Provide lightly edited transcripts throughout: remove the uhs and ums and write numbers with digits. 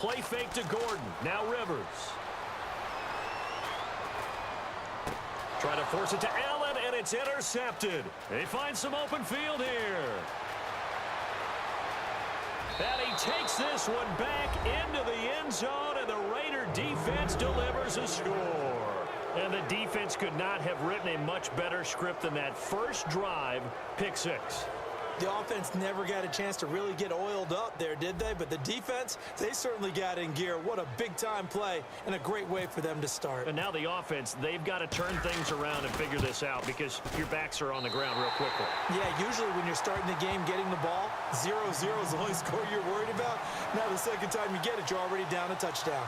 play fake to Gordon. Now Rivers. Try to force it to Allen, and it's intercepted. They find some open field here. And he takes this one back into the end zone, and the Raider defense delivers a score. And the defense could not have written a much better script than that first drive, pick six. The offense never got a chance to really get oiled up there, did they? But the defense, they certainly got in gear. What a big-time play and a great way for them to start. And now the offense, they've got to turn things around and figure this out because your backs are on the ground real quickly. Yeah, usually when you're starting the game, getting the ball, 0-0 is the only score you're worried about. Now the second time you get it, you're already down a touchdown.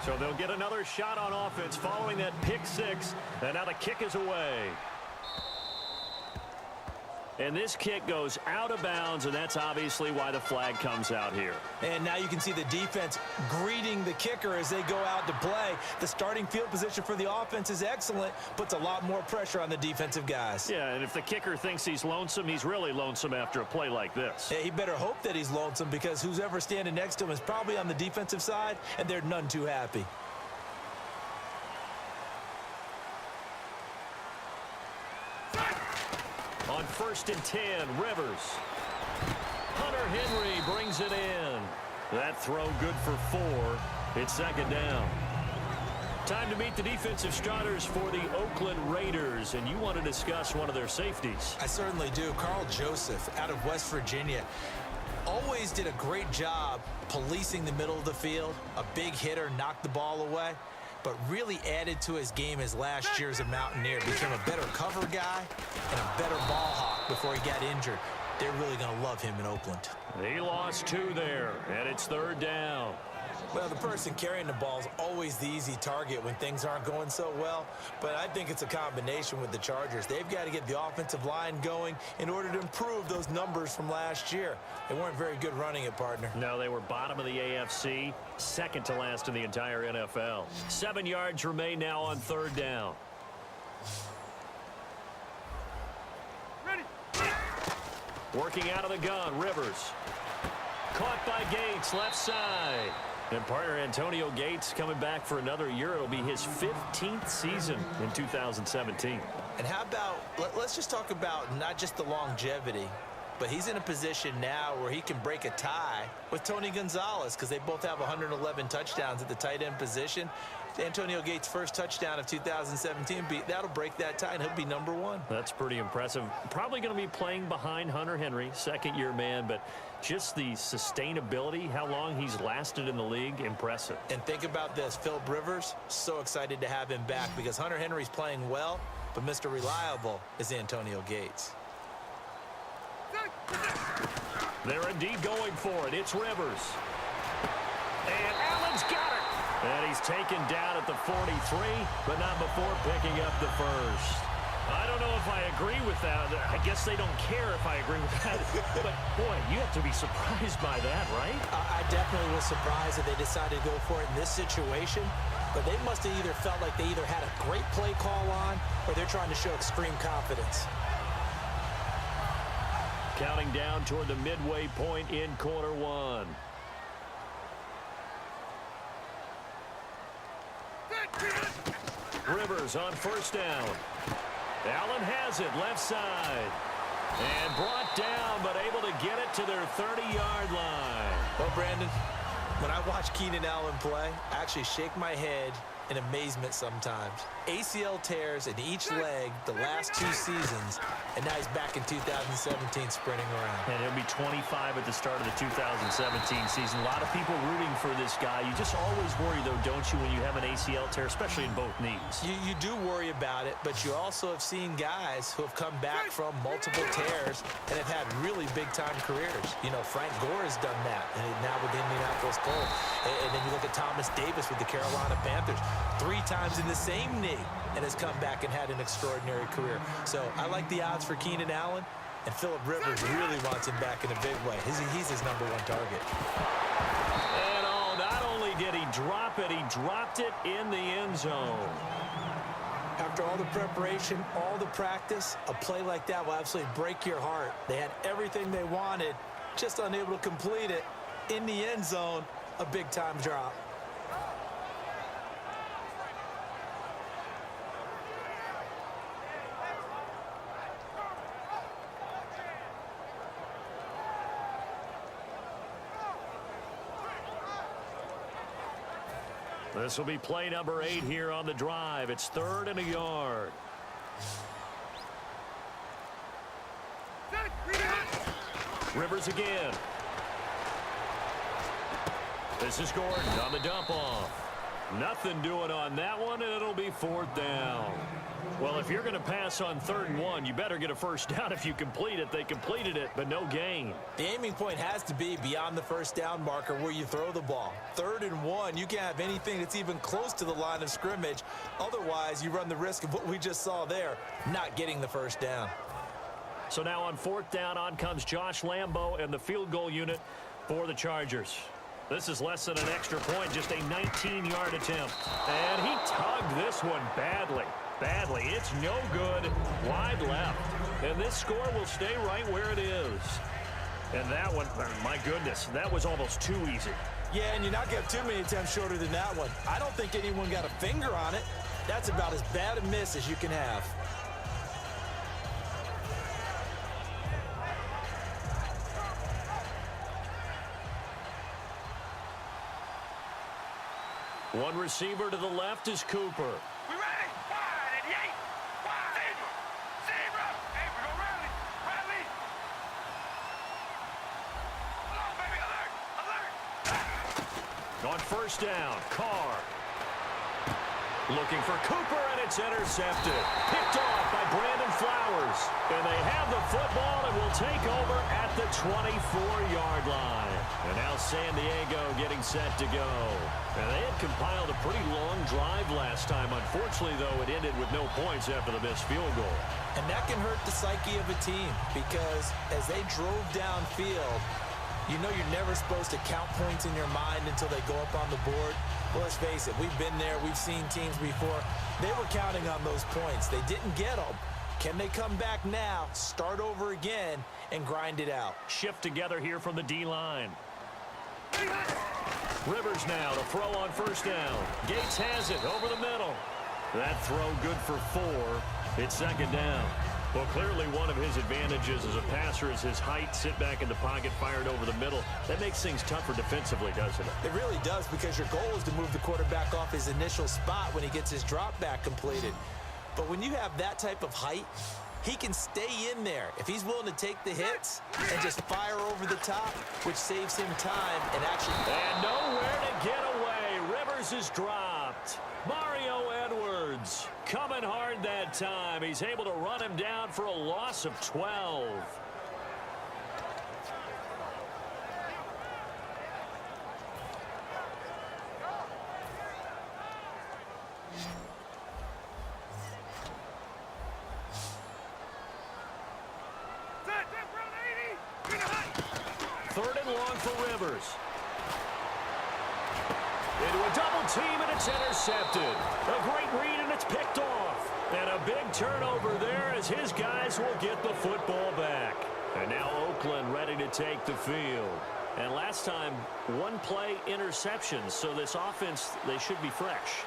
So they'll get another shot on offense following that pick six. And now the kick is away. And this kick goes out of bounds, and that's obviously why the flag comes out here. And now you can see the defense greeting the kicker as they go out to play. The starting field position for the offense is excellent, puts a lot more pressure on the defensive guys. Yeah, and if the kicker thinks he's lonesome, he's really lonesome after a play like this. Yeah, he better hope that he's lonesome because who's ever standing next to him is probably on the defensive side, and they're none too happy. On 1st and 10, Rivers. Hunter Henry brings it in. That throw good for 4. It's second down. Time to meet the defensive starters for the Oakland Raiders, and you want to discuss one of their safeties. I certainly do. Carl Joseph out of West Virginia. Always did a great job policing the middle of the field. A big hitter, knocked the ball away. But really added to his game as last year as a Mountaineer. Became a better cover guy and a better ball hawk before he got injured. They're really going to love him in Oakland. He lost 2 there, and it's 3rd down. Well, the person carrying the ball is always the easy target when things aren't going so well. But I think it's a combination with the Chargers. They've got to get the offensive line going in order to improve those numbers from last year. They weren't very good running it, partner. No, they were bottom of the AFC, second to last in the entire NFL. 7 yards remain now on 3rd down. Ready. Working out of the gun, Rivers. Caught by Gates, left side. And partner Antonio Gates coming back for another year. It'll be his 15th season in 2017. And how about, let's just talk about not just the longevity, but he's in a position now where he can break a tie with Tony Gonzalez because they both have 111 touchdowns at the tight end position. Antonio Gates' first touchdown of 2017, that'll break that tie, and he'll be number 1. That's pretty impressive. Probably going to be playing behind Hunter Henry, second-year man, but just the sustainability, how long he's lasted in the league, impressive. And think about this, Philip Rivers, so excited to have him back because Hunter Henry's playing well, but Mr. Reliable is Antonio Gates. They're indeed going for it. It's Rivers. And Allen's got it. And he's taken down at the 43, but not before picking up the first. I don't know if I agree with that. I guess they don't care if I agree with that. But, boy, you have to be surprised by that, right? I definitely was surprised that they decided to go for it in this situation. But they must have either felt like they either had a great play call on or they're trying to show extreme confidence. Counting down toward the midway point in quarter 1. Rivers on 1st down. Allen has it, left side. And brought down, but able to get it to their 30-yard line. Well, Brandon, when I watch Keenan Allen play, I actually shake my head in amazement sometimes. ACL tears in each leg the last 2 seasons, and now he's back in 2017 sprinting around. And he'll be 25 at the start of the 2017 season. A lot of people rooting for this guy. You just always worry, though, don't you, when you have an ACL tear, especially in both knees? You do worry about it, but you also have seen guys who have come back from multiple tears and have had really big-time careers. You know, Frank Gore has done that, and now with the Indianapolis Colts. And then you look at Thomas Davis with the Carolina Panthers, 3 times in the same knee, and has come back and had an extraordinary career. So I like the odds for Keenan Allen, and Phillip Rivers really wants him back in a big way. He's his #1 target. And not only did he drop it, he dropped it in the end zone. After all the preparation, all the practice, a play like that will absolutely break your heart. They had everything they wanted, just unable to complete it. In the end zone, a big-time drop. This will be play number 8 here on the drive. It's 3rd and a yard. Rivers again. This is Gordon on the dump off. Nothing doing on that one, and it'll be 4th down. Well, if you're going to pass on 3rd and 1, you better get a first down if you complete it. They completed it, but no gain. The aiming point has to be beyond the first down marker where you throw the ball. 3rd and 1, you can't have anything that's even close to the line of scrimmage. Otherwise, you run the risk of what we just saw there, not getting the first down. So now on 4th down, on comes Josh Lambo and the field goal unit for the Chargers. This is less than an extra point, just a 19-yard attempt. And he tugged this one badly. It's no good. Wide left. And this score will stay right where it is. And that one, my goodness, that was almost too easy. Yeah, and you're not going to have too many attempts shorter than that one. I don't think anyone got a finger on it. That's about as bad a miss as you can have. One receiver to the left is Cooper. We ready? Wide at the 8. Wide. Zebra. Hey, we go rally. Rally. Come on, baby. Alert. On 1st down, Carr. Looking for Cooper, and it's intercepted. Picked off by Brandon Flowers. And they have the football and will take over at the 24-yard line. And now San Diego getting set to go. And they had compiled a pretty long drive last time. Unfortunately, though, it ended with no points after the missed field goal. And that can hurt the psyche of a team because as they drove downfield, you know you're never supposed to count points in your mind until they go up on the board. Well, let's face it, we've been there. We've seen teams before. They were counting on those points. They didn't get them. Can they come back now, start over again, and grind it out? Shift together here from the D-line. Rivers now to throw on 1st down. Gates has it over the middle. That throw good for 4. It's 2nd down. Well, clearly one of his advantages as a passer is his height. Sit back in the pocket, fired over the middle. That makes things tougher defensively, doesn't it? It really does, because your goal is to move the quarterback off his initial spot when he gets his drop back completed. But when you have that type of height, he can stay in there if he's willing to take the hits and just fire over the top, which saves him time and actually... And nowhere to get away. Rivers is dropped. Mario Edwards coming hard that time. He's able to run him down for a loss of 12. Third and long for Rivers. Into a double team, and it's intercepted. A great read, and it's picked off. And a big turnover there as his guys will get the football back. And now Oakland ready to take the field. And last time, 1-play interceptions. So this offense, they should be fresh.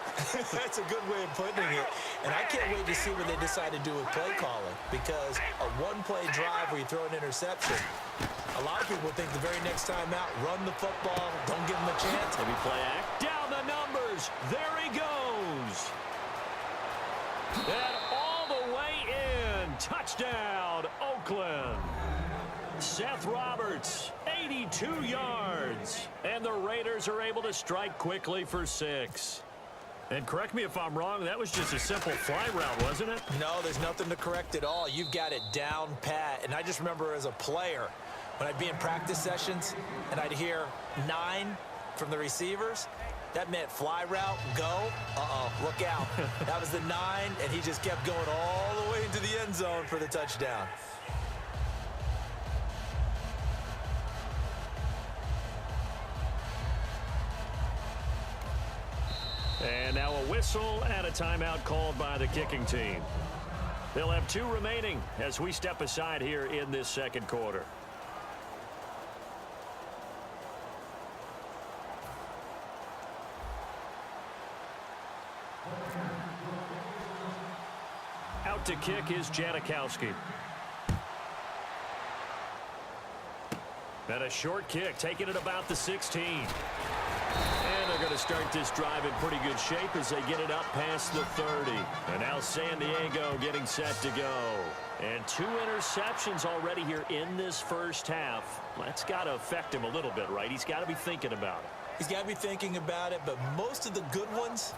That's a good way of putting it. And I can't wait to see what they decide to do with play calling. Because a 1-play drive where you throw an interception, a lot of people think the very next time out, run the football, don't give them a chance. Maybe play act. Down down the numbers. There he goes. And all the way in. Touchdown, Oakland. Seth Roberts, 82 yards. And the Raiders are able to strike quickly for 6. And correct me if I'm wrong, that was just a simple fly route, wasn't it? No, there's nothing to correct at all. You've got it down pat. And I just remember as a player, when I'd be in practice sessions and I'd hear 9 from the receivers, that meant fly route, go. Look out. That was the 9, and he just kept going all the way into the end zone for the touchdown. And now a whistle and a timeout called by the kicking team. They'll have 2 remaining as we step aside here in this second quarter. Out to kick is Janikowski. And a short kick, taking it about the 16. And they're going to start this drive in pretty good shape as they get it up past the 30. And now San Diego getting set to go. And 2 interceptions already here in this first half. That's got to affect him a little bit, right? He's got to be thinking about it. He's got to be thinking about it, but most of the good ones,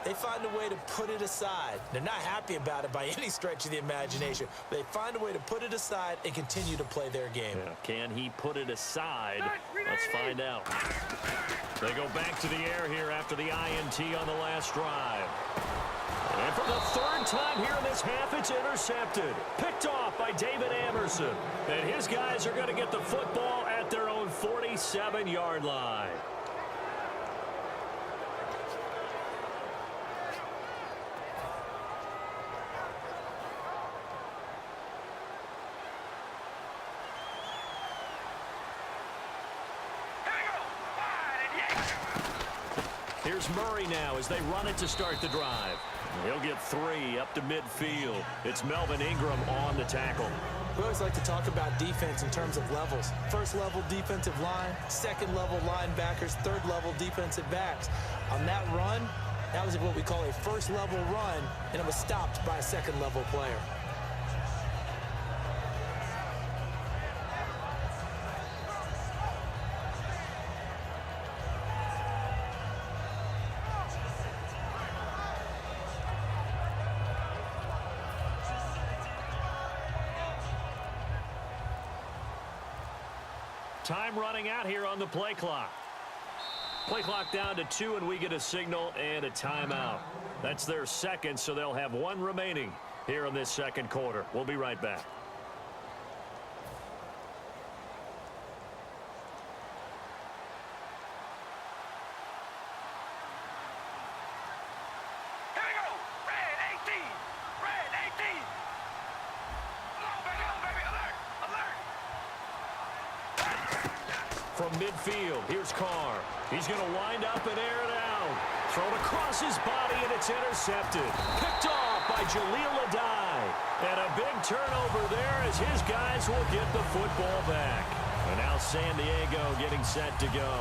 they find a way to put it aside. They're not happy about it by any stretch of the imagination. They find a way to put it aside and continue to play their game. Yeah. Can he put it aside? Let's find out. They go back to the air here after the INT on the last drive. And for the 3rd time here in this half, it's intercepted. Picked off by David Amerson. And his guys are going to get the football at their own 47-yard line. Here's Murray now as they run it to start the drive. He'll get 3 up to midfield. It's Melvin Ingram on the tackle. We always like to talk about defense in terms of levels. First level defensive line, second level linebackers, third level defensive backs. On that run, that was what we call a first level run, and it was stopped by a second level player. Time running out here on the play clock. Play clock down to 2, and we get a signal and a timeout. That's their second, so they'll have 1 remaining here in this second quarter. We'll be right back. Here we go. Red 18. Red 18. Along, baby. Alert. Alert. From midfield, here's Carr. He's going to wind up and air it out. Thrown across his body, and it's intercepted. Picked off by Jaleel Adai. And a big turnover there as his guys will get the football back. And now San Diego getting set to go.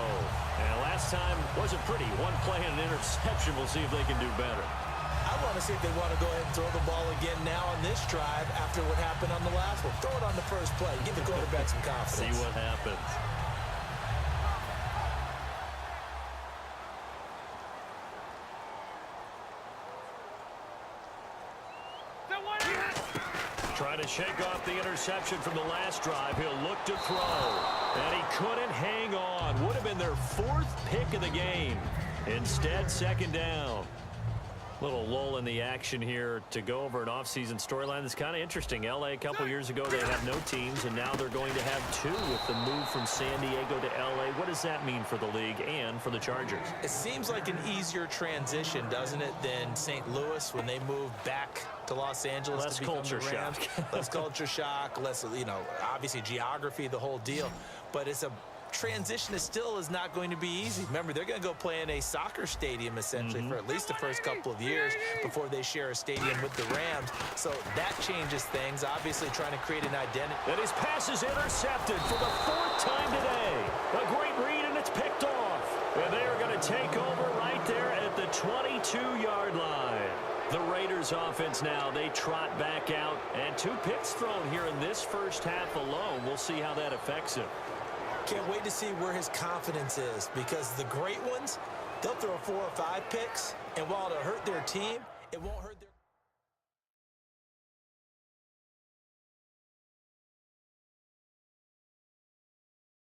And last time wasn't pretty. 1 play and an interception. We'll see if they can do better. I want to see if they want to go ahead and throw the ball again now on this drive after what happened on the last one. Throw it on the first play. Give the quarterback some confidence. See what happens. Trying to shake off the interception from the last drive. He'll look to throw. And he couldn't hang on. Would have been their 4th pick of the game. Instead, second down. Little lull in the action here to go over an offseason storyline that's kind of interesting. L.A. a couple years ago, they had no teams, and now they're going to have 2 with the move from San Diego to L.A. What does that mean for the league and for the Chargers? It seems like an easier transition, doesn't it, than St. Louis when they moved back to Los Angeles. Less to become culture the Rams. shock. Less culture shock, less, obviously geography, the whole deal. But it's a transition is not going to be easy. Remember, they're going to go play in a soccer stadium essentially for at least the first couple of years before they share a stadium with the Rams. So that changes things, obviously trying to create an identity. And his pass is intercepted for the 4th time today. A great read, and it's picked off. And they are going to take over right Rams offense now, they trot back out. And 2 picks thrown here in this first half alone. We'll see how that affects him. Can't wait to see where his confidence is, because the great ones, they'll throw 4 or 5 picks, and while it'll hurt their team, it won't hurt their